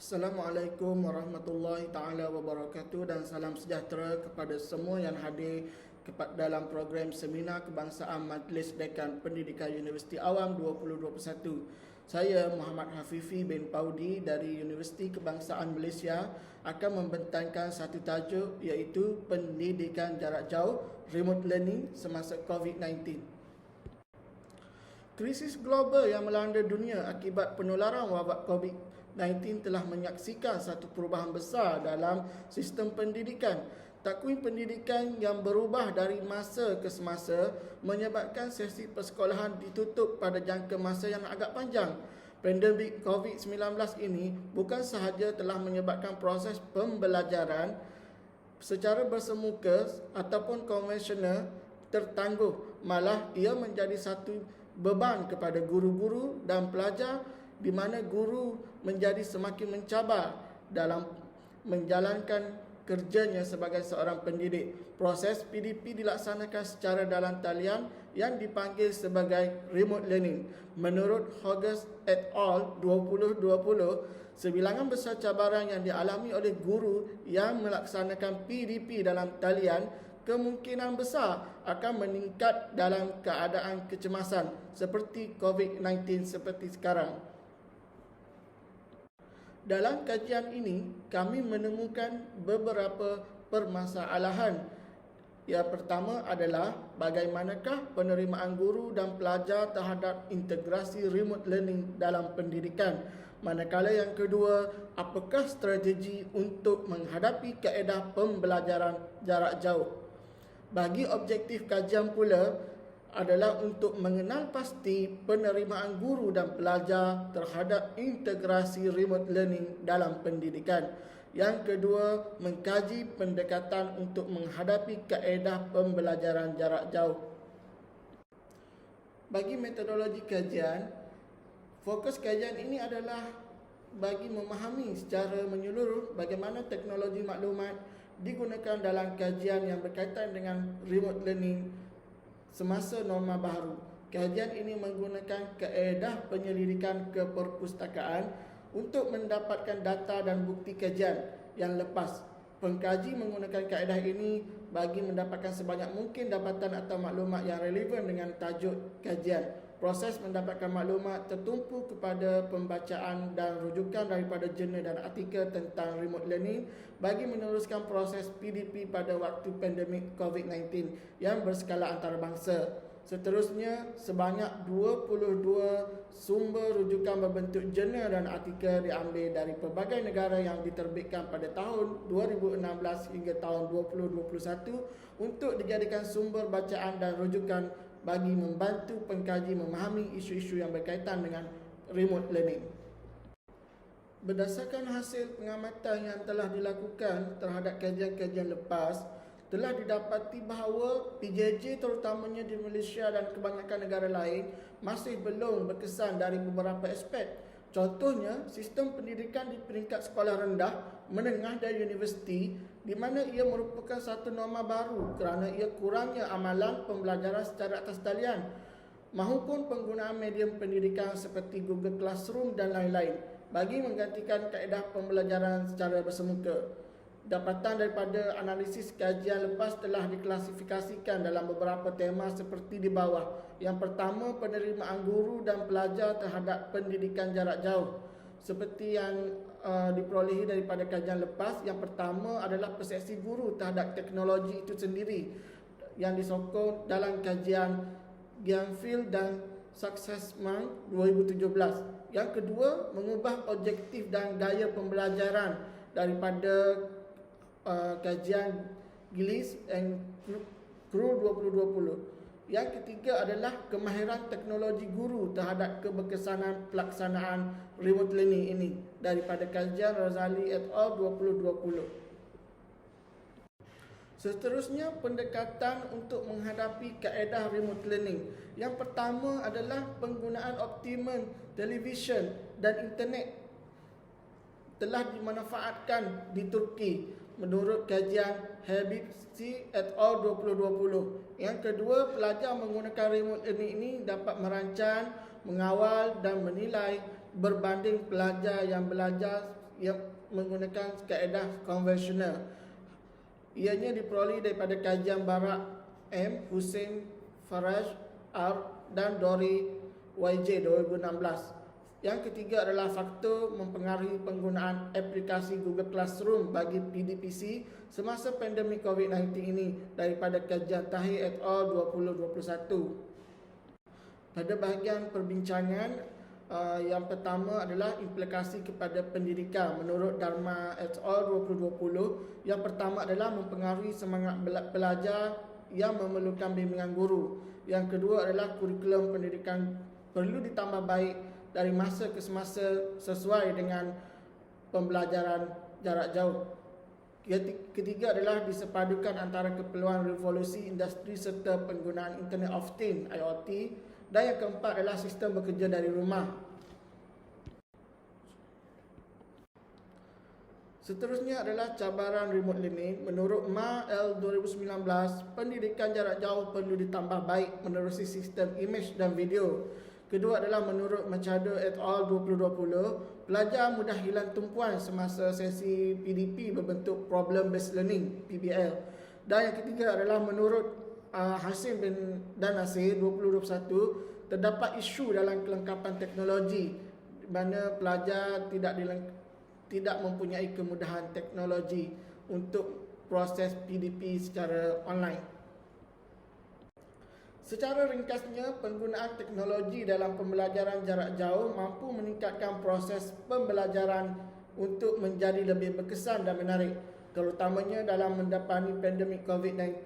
Assalamualaikum warahmatullahi taala wabarakatuh dan salam sejahtera kepada semua yang hadir dalam program seminar kebangsaan Majlis Dekan Pendidikan Universiti Awam 2021. Saya Muhammad Hafifi bin Paudi dari Universiti Kebangsaan Malaysia akan membentangkan satu tajuk iaitu pendidikan jarak jauh remote learning semasa COVID-19. Krisis global yang melanda dunia akibat penularan wabak COVID-19 telah menyaksikan satu perubahan besar dalam sistem pendidikan. Takwim pendidikan yang berubah dari masa ke semasa menyebabkan sesi persekolahan ditutup pada jangka masa yang agak panjang. Pandemik COVID-19 ini bukan sahaja telah menyebabkan proses pembelajaran secara bersemuka ataupun konvensional tertangguh, malah ia menjadi satu beban kepada guru-guru dan pelajar di mana guru menjadi semakin mencabar dalam menjalankan kerjanya sebagai seorang pendidik. Proses PDP dilaksanakan secara dalam talian yang dipanggil sebagai remote learning. Menurut Hughes et al. 2020, sebilangan besar cabaran yang dialami oleh guru yang melaksanakan PDP dalam talian kemungkinan besar akan meningkat dalam keadaan kecemasan seperti COVID-19 seperti sekarang. Dalam kajian ini, kami menemukan beberapa permasalahan. Yang pertama adalah bagaimanakah penerimaan guru dan pelajar terhadap integrasi remote learning dalam pendidikan. Manakala yang kedua, apakah strategi untuk menghadapi kaedah pembelajaran jarak jauh. Bagi objektif kajian pula adalah untuk mengenal pasti penerimaan guru dan pelajar terhadap integrasi remote learning dalam pendidikan. Yang kedua, mengkaji pendekatan untuk menghadapi kaedah pembelajaran jarak jauh. Bagi metodologi kajian, fokus kajian ini adalah bagi memahami secara menyeluruh bagaimana teknologi maklumat digunakan dalam kajian yang berkaitan dengan remote learning semasa norma baharu. Kajian ini menggunakan kaedah penyelidikan keperpustakaan untuk mendapatkan data dan bukti kajian yang lepas. Pengkaji menggunakan kaedah ini bagi mendapatkan sebanyak mungkin dapatan atau maklumat yang relevan dengan tajuk kajian. Proses mendapatkan maklumat tertumpu kepada pembacaan dan rujukan daripada jurnal dan artikel tentang remote learning bagi meneruskan proses PDP pada waktu pandemik COVID-19 yang berskala antarabangsa. Seterusnya, sebanyak 22 sumber rujukan berbentuk jurnal dan artikel diambil dari pelbagai negara yang diterbitkan pada tahun 2016 hingga tahun 2021 untuk dijadikan sumber bacaan dan rujukan bagi membantu pengkaji memahami isu-isu yang berkaitan dengan remote learning. Berdasarkan hasil pengamatan yang telah dilakukan terhadap kajian-kajian lepas, telah didapati bahawa PJJ terutamanya di Malaysia dan kebanyakan negara lain masih belum berkesan dari beberapa aspek. Contohnya, sistem pendidikan di peringkat sekolah rendah, menengah dan universiti di mana ia merupakan satu norma baru kerana ia kurangnya amalan pembelajaran secara atas talian mahupun penggunaan medium pendidikan seperti Google Classroom dan lain-lain bagi menggantikan kaedah pembelajaran secara bersemuka. Dapatan daripada analisis kajian lepas telah diklasifikasikan dalam beberapa tema seperti di bawah. Yang pertama, penerimaan guru dan pelajar terhadap pendidikan jarak jauh. Seperti yang diperolehi daripada kajian lepas, yang pertama adalah persepsi guru terhadap teknologi itu sendiri yang disokong dalam kajian Gianfield dan Successman 2017. Yang kedua, mengubah objektif dan gaya pembelajaran daripada kajian Gillis and Crew 2020. Yang ketiga adalah kemahiran teknologi guru terhadap keberkesanan pelaksanaan remote learning ini daripada kajian Razali et al. 2020. Seterusnya, pendekatan untuk menghadapi kaedah remote learning. Yang pertama adalah penggunaan optimum television dan internet telah dimanfaatkan di Turki menurut kajian Habib C et al. 2020. Yang kedua, pelajar menggunakan remote learning ini dapat merancang, mengawal dan menilai berbanding pelajar yang belajar yang menggunakan kaedah konvensional. Ianya diperoleh daripada kajian Barak M, Hussein, Faraj R dan Dori YJ 2016. Yang ketiga adalah faktor mempengaruhi penggunaan aplikasi Google Classroom bagi PDPC semasa pandemik COVID-19 ini daripada kajian Tahir et al. 2021. Pada bahagian perbincangan, yang pertama adalah implikasi kepada pendidikan menurut Dharma et al. 2020. Yang pertama adalah mempengaruhi semangat pelajar yang memerlukan bimbingan guru. Yang kedua adalah kurikulum pendidikan perlu ditambah baik dari masa ke semasa sesuai dengan pembelajaran jarak jauh. Ketiga adalah disepadukan antara keperluan revolusi industri serta penggunaan Internet of Things IoT. Dan yang keempat adalah sistem bekerja dari rumah. Seterusnya adalah cabaran remote learning. Menurut Ma L 2019, pendidikan jarak jauh perlu ditambah baik menerusi sistem image dan video. Kedua adalah menurut Machado et al. 2020, pelajar mudah hilang tumpuan semasa sesi PDP berbentuk Problem Based Learning (PBL). Dan yang ketiga adalah menurut Hasim dan Nasir 2021, terdapat isu dalam kelengkapan teknologi di mana pelajar tidak mempunyai kemudahan teknologi untuk proses PDP secara online. Secara ringkasnya, penggunaan teknologi dalam pembelajaran jarak jauh mampu meningkatkan proses pembelajaran untuk menjadi lebih berkesan dan menarik, terutamanya dalam mendapati pandemik COVID-19.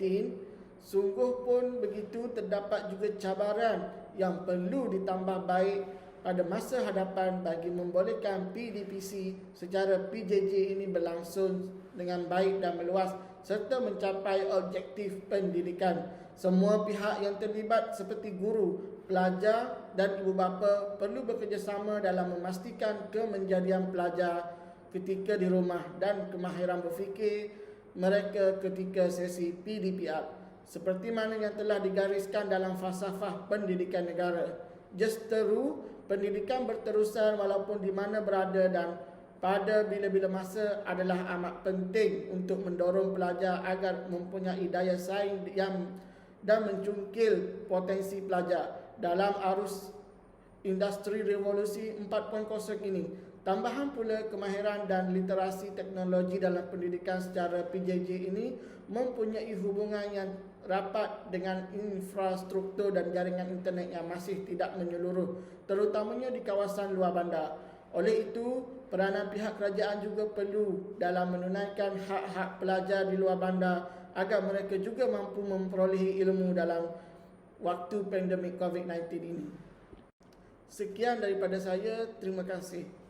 Sungguh pun begitu, terdapat juga cabaran yang perlu ditambah baik pada masa hadapan bagi membolehkan PDPC secara PJJ ini berlangsung dengan baik dan meluas serta mencapai objektif pendidikan. Semua pihak yang terlibat seperti guru, pelajar dan ibu bapa perlu bekerjasama dalam memastikan kemenjadian pelajar ketika di rumah dan kemahiran berfikir mereka ketika sesi PDPR. Seperti mana yang telah digariskan dalam falsafah pendidikan negara. Justeru, pendidikan berterusan walaupun di mana berada dan pada bila-bila masa adalah amat penting untuk mendorong pelajar agar mempunyai daya saing dan mencungkil potensi pelajar dalam arus industri revolusi 4.0 ini. Tambahan pula kemahiran dan literasi teknologi dalam pendidikan secara PJJ ini mempunyai hubungan yang rapat dengan infrastruktur dan jaringan internet yang masih tidak menyeluruh, terutamanya di kawasan luar bandar. Oleh itu, peranan pihak kerajaan juga perlu dalam menunaikan hak-hak pelajar di luar bandar agar mereka juga mampu memperolehi ilmu dalam waktu pandemik COVID-19 ini. Sekian daripada saya, terima kasih.